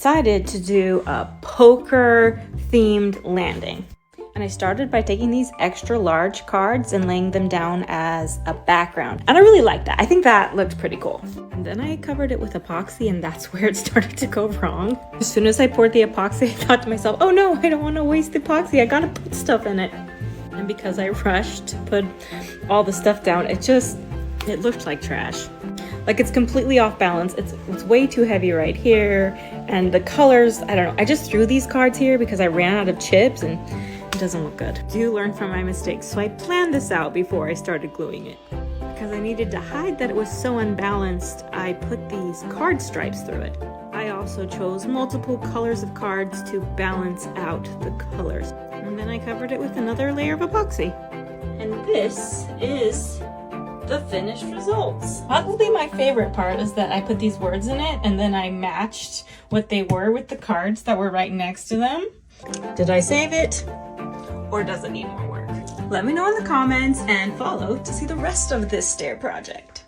decided to do a poker themed landing. And I started by taking these extra large cards and laying them down as a background. And I really like that. I think that looked pretty cool. And then I covered it with epoxy, and that's where it started to go wrong. As soon as I poured the epoxy, I thought to myself, oh no, I don't want to waste the epoxy. I gotta put stuff in it. And because I rushed to put all the stuff down, it looked like trash. Like, it's completely off balance. It's way too heavy right here. And the colors, I don't know. I just threw these cards here because I ran out of chips and it doesn't look good. Do learn from my mistakes. So I planned this out before I started gluing it. Because I needed to hide that it was so unbalanced, I put these card stripes through it. I also chose multiple colors of cards to balance out the colors. And then I covered it with another layer of epoxy. And this is the finished results. Probably my favorite part is that I put these words in it and then I matched what they were with the cards that were right next to them. Did I save it? Or does it need more work? Let me know in the comments and follow to see the rest of this stair project.